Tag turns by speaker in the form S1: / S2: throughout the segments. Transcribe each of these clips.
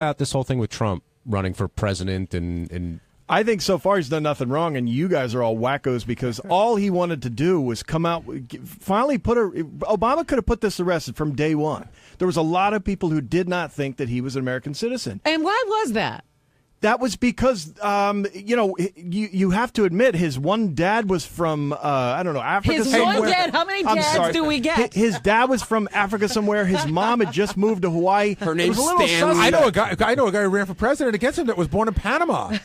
S1: about this whole thing with Trump running for president and
S2: I think so far he's done nothing wrong, and you guys are all wackos because all he wanted to do was come out, finally Obama could have put this to rest from day one. There was a lot of people who did not think that he was an American citizen.
S3: And why was that?
S2: That was because, you have to admit his one dad was from, Africa
S3: His
S2: somewhere.
S3: one dad? How many dads do we get?
S2: His dad was from Africa somewhere. His mom had just moved to Hawaii.
S4: Her name's Stanley.
S5: I know a guy who ran for president against him that was born in Panama.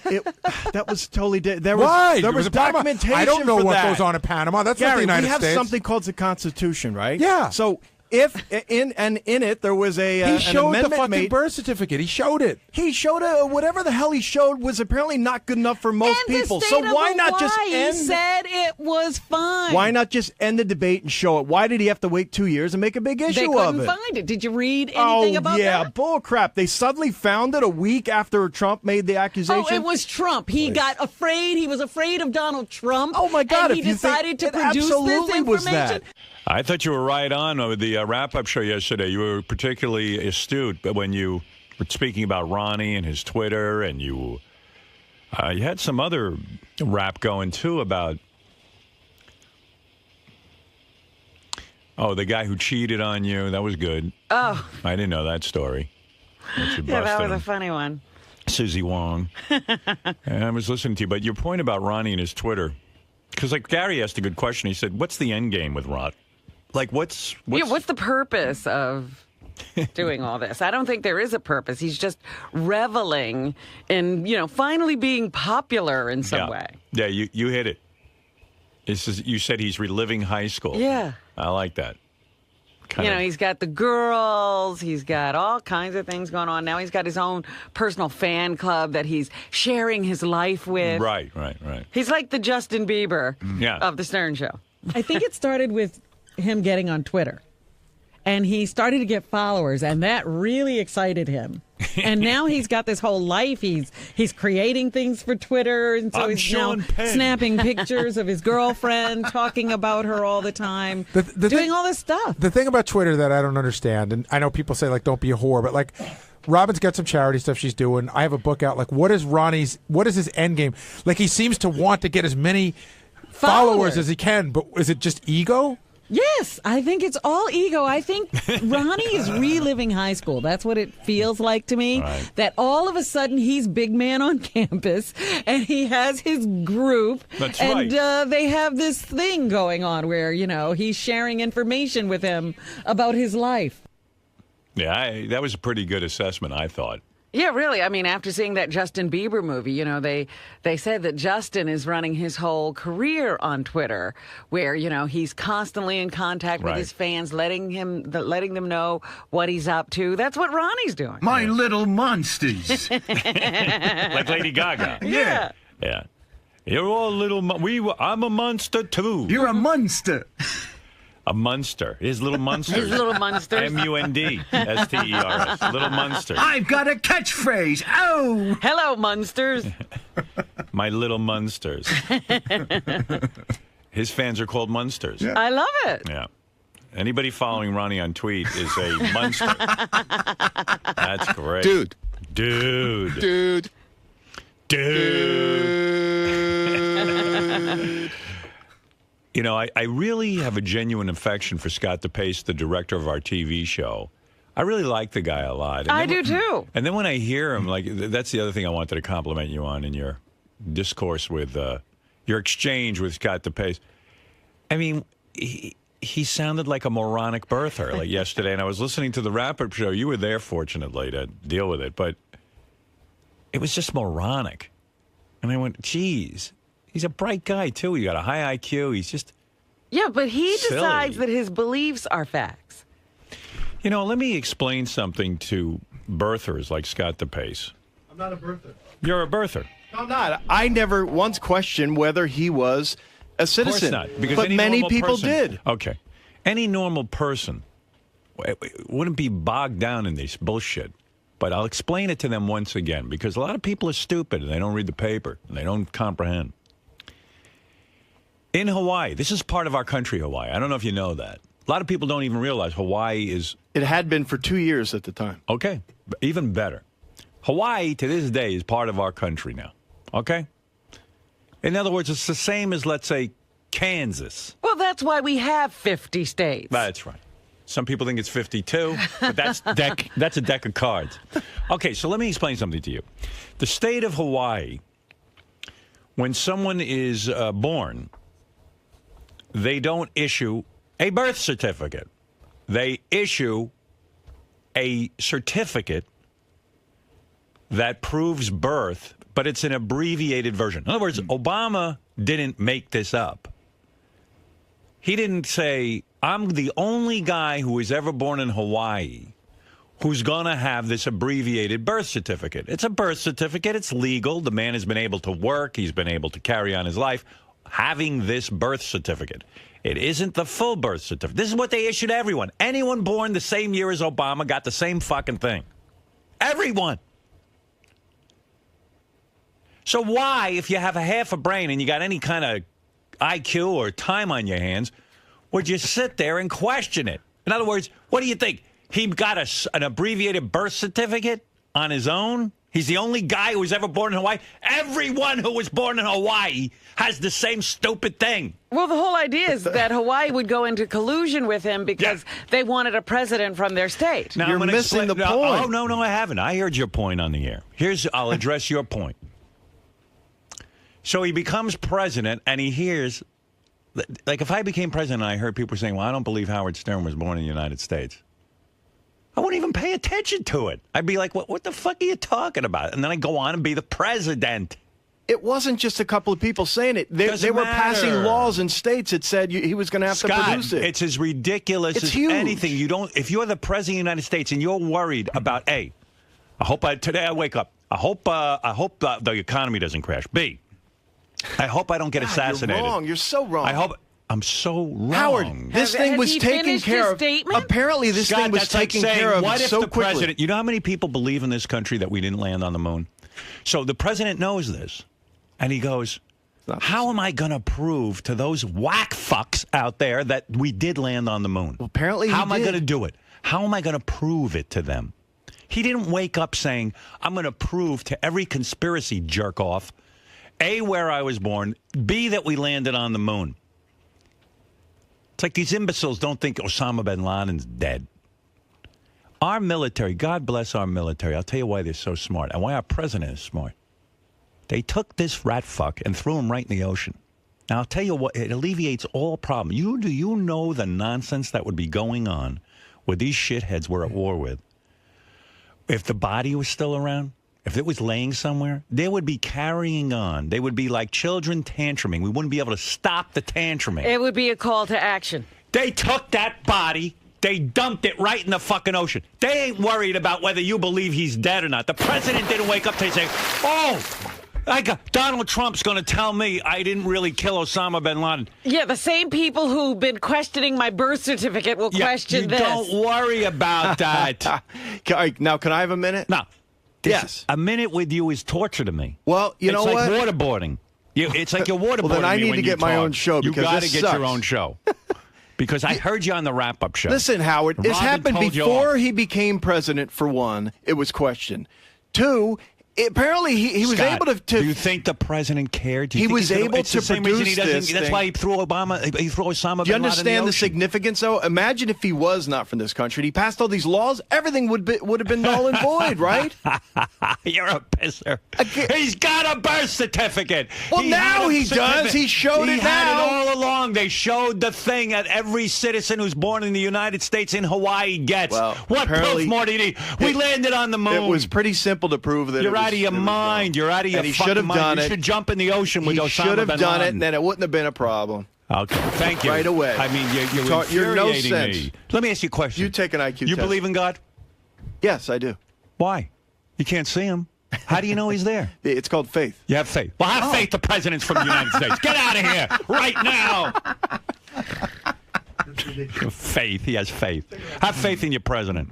S2: That was totally there
S5: was
S2: documentation.
S5: I don't know
S2: for
S5: what
S2: that.
S5: goes on in Panama. That's
S2: Gary,
S5: not the United
S2: we have
S5: States.
S2: something called the Constitution, right?
S5: Yeah.
S2: So if in it there was
S5: he
S2: an
S5: showed the
S2: amendment
S5: fucking
S2: made,
S5: birth certificate. He showed it.
S2: he showed whatever the hell he showed was apparently not good enough for most
S3: And
S2: people.
S3: the
S2: So
S3: state of
S2: why not just
S3: Hawaii
S2: end?
S3: said it was fine.
S2: Why not just end the debate and show it? Why did he have to wait 2 years and make a big issue
S3: They
S2: of
S3: couldn't
S2: it?
S3: find it. Did you read anything about
S2: yeah,
S3: that?
S2: bull crap. They suddenly found it a week after Trump made the accusation.
S3: Oh, it was Trump. He got afraid. He was afraid of Donald Trump.
S2: Oh, my God,
S3: And he
S2: if you think
S3: decided to
S2: it
S3: produce this
S2: absolutely
S3: information.
S2: was that.
S6: I thought you were right on with the wrap-up show yesterday. You were particularly astute, but when you were speaking about Ronnie and his Twitter, and you had some other rap going too about the guy who cheated on you. That was good.
S3: Oh,
S6: I didn't know that story.
S3: yeah, that was a funny one.
S6: Susie Wong. And I was listening to you, but your point about Ronnie and his Twitter, because like Gary asked a good question. He said, "What's the end game with Ron? Like, what's
S3: the purpose of doing all this? I don't think there is a purpose. He's just reveling in, finally being popular in some way.
S6: Yeah, you hit it. You said he's reliving high school.
S3: Yeah.
S6: I like that.
S3: He's got the girls. He's got all kinds of things going on. Now he's got his own personal fan club that he's sharing his life with.
S6: Right.
S3: He's like the Justin Bieber of the Stern Show. I think it started with him getting on Twitter. And he started to get followers, and that really excited him. And now he's got this whole life. He's creating things for Twitter, and so he's now snapping pictures of his girlfriend, talking about her all the time, doing all this stuff.
S5: The thing about Twitter that I don't understand, and I know people say, like, don't be a whore, but, like, Robin's got some charity stuff she's doing. I have a book out. Like, what is his end game? Like, he seems to want to get as many followers as he can, but is it just ego?
S3: Yes, I think it's all ego. I think Ronnie is reliving high school. That's what it feels like to me.
S6: Right.
S3: That all of a sudden he's big man on campus and he has his group.
S6: That's
S3: and
S6: right.
S3: They have this thing going on where, he's sharing information with him about his life.
S6: Yeah, that was a pretty good assessment, I thought.
S3: Yeah, really. I mean, after seeing that Justin Bieber movie, they said that Justin is running his whole career on Twitter, where he's constantly in contact with his fans, letting them know what he's up to. That's what Ronnie's doing.
S7: My little monsters.
S6: Like Lady Gaga.
S3: Yeah.
S6: Yeah. You're all little. I'm a monster too.
S7: You're a monster.
S6: A Munster. His little Munsters.
S3: His little Munsters.
S6: Mundsters. Little Munsters.
S7: I've got a catchphrase. Oh!
S3: Hello, Munsters.
S6: My little Munsters. His fans are called Munsters.
S7: Yeah.
S3: I love it.
S6: Yeah. Anybody following Ronnie on tweet is a Munster. That's great.
S4: Dude.
S6: I really have a genuine affection for Scott DePace, the director of our TV show. I really like the guy a lot. And
S3: I do, too.
S6: And then when I hear him, like, that's the other thing I wanted to compliment you on in your discourse with, your exchange with Scott DePace. I mean, he sounded like a moronic birther, like yesterday, and I was listening to the wrap-up show. You were there, fortunately, to deal with it, but it was just moronic. And I went, geez. He's a bright guy, too. He got a high IQ. He's just
S3: Yeah, but he
S6: silly.
S3: decides that his beliefs are facts.
S6: Let me explain something to birthers like Scott DePace.
S2: I'm not a birther.
S6: You're a birther.
S2: No, I'm not. I never once questioned whether he was a citizen.
S6: Of course not. Because
S2: but
S6: any
S2: many
S6: normal
S2: people
S6: person,
S2: did.
S6: Okay. Any normal person wouldn't be bogged down in this bullshit. But I'll explain it to them once again, because a lot of people are stupid and they don't read the paper and they don't comprehend. In Hawaii, this is part of our country, Hawaii. I don't know if you know that. A lot of people don't even realize Hawaii is...
S2: It had been for 2 years at the time.
S6: Okay, even better. Hawaii, to this day, is part of our country now. Okay? In other words, it's the same as, let's say, Kansas.
S3: Well, that's why we have 50 states.
S6: That's right. Some people think it's 52, but that's a deck of cards. Okay, so let me explain something to you. The state of Hawaii, when someone is born, they don't issue a birth certificate. They issue a certificate that proves birth, but it's an abbreviated version. In other words, Obama didn't make this up. He didn't say, I'm the only guy who was ever born in Hawaii who's going to have this abbreviated birth certificate. It's a birth certificate. It's legal. The man has been able to work. He's been able to carry on his life having this birth certificate. It isn't the full birth certificate. This is what they issue to everyone. Anyone born the same year as Obama got the same fucking thing. Everyone. So why, if you have a half a brain and you got any kind of IQ or time on your hands, would you sit there and question it? In other words, what do you think? He got an abbreviated birth certificate on his own? He's the only guy who was ever born in Hawaii? Everyone who was born in Hawaii has the same stupid thing.
S3: Well, the whole idea is that Hawaii would go into collusion with him because they wanted a president from their state.
S2: Now, you're missing the point.
S6: Oh, no, I haven't. I heard your point on the air. I'll address your point. So he becomes president, and he hears, like if I became president and I heard people saying, well, I don't believe Howard Stern was born in the United States, I wouldn't even pay attention to it. I'd be like, what the fuck are you talking about? And then I'd go on and be the president.
S2: It wasn't just a couple of people saying it. They were passing laws in states that said he was going to have to produce it.
S6: It's as ridiculous as anything. If you're the president of the United States and you're worried about, A, today I wake up, I hope the economy doesn't crash. B, I hope I don't get assassinated.
S2: You're wrong. You're so wrong.
S6: I'm so wrong.
S2: Howard, this thing was taken care of. Apparently, this thing was taken care of so quickly.
S6: You know how many people believe in this country that we didn't land on the moon? So the president knows this, and he goes, how am I going to prove to those whack fucks out there that we did land on the moon?
S2: Well, apparently,
S6: how am I going to do it? How am I going to prove it to them? He didn't wake up saying, I'm going to prove to every conspiracy jerk-off, A, where I was born, B, that we landed on the moon. It's like these imbeciles don't think Osama bin Laden's dead. Our military, God bless our military. I'll tell you why they're so smart and why our president is smart. They took this rat fuck and threw him right in the ocean. Now, I'll tell you what, it alleviates all problems. Do you know the nonsense that would be going on with these shitheads we're at war with? If the body was still around, if it was laying somewhere, they would be carrying on. They would be like children tantruming. We wouldn't be able to stop the tantruming.
S3: It would be a call to action.
S6: They took that body, they dumped it right in the fucking ocean. They ain't worried about whether you believe he's dead or not. The president didn't wake up today saying, Donald Trump's going to tell me I didn't really kill Osama bin Laden.
S3: Yeah, the same people who've been questioning my birth certificate will question this.
S6: Don't worry about that.
S2: Now, can I have a minute?
S6: No. Yes. A minute with you is torture to me.
S2: Well, you know what?
S6: It's like waterboarding. It's like you're waterboarding.
S2: Well, then I need to get my own show because
S6: you got to get your own show. Because I heard you on the wrap-up show.
S2: Listen, Howard, this happened before he became president, for one. It was questioned. Two, apparently he was able to...
S6: Do you think the president cared?
S2: He was able to produce this.
S6: That's why he threw Osama bin Laden.
S2: Do you understand the significance, though? Imagine if he was not from this country. He passed all these laws. Everything would have been null and void, right?
S6: You're a pisser. He's got a birth certificate.
S2: Well, now he does. He showed it now.
S6: He had it all along. They showed the thing that every citizen who's born in the United States in Hawaii gets.
S2: Well,
S6: what proof more do you need? We landed on the moon.
S2: It was pretty simple to prove that
S6: You're out of your mind. You're out of your fucking mind. You should jump in the ocean with Osama bin Laden.
S2: He should have done it, and then it wouldn't have been a problem.
S6: Okay, thank you.
S2: Right away.
S6: I mean, you're infuriating me. Let me ask you a question.
S2: You take an IQ test.
S6: You believe in God?
S2: Yes, I do.
S6: Why? You can't see him. How do you know he's there?
S2: It's called faith.
S6: You have faith. Well, have faith the president's from the United States. Get out of here right now. Faith. He has faith. Have faith in your president.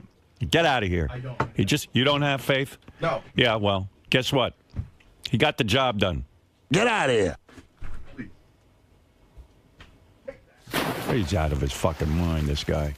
S6: Get out of here. I don't. You don't have faith?
S2: No.
S6: Yeah, well, guess what? He got the job done. Get out of here. He's out of his fucking mind, this guy.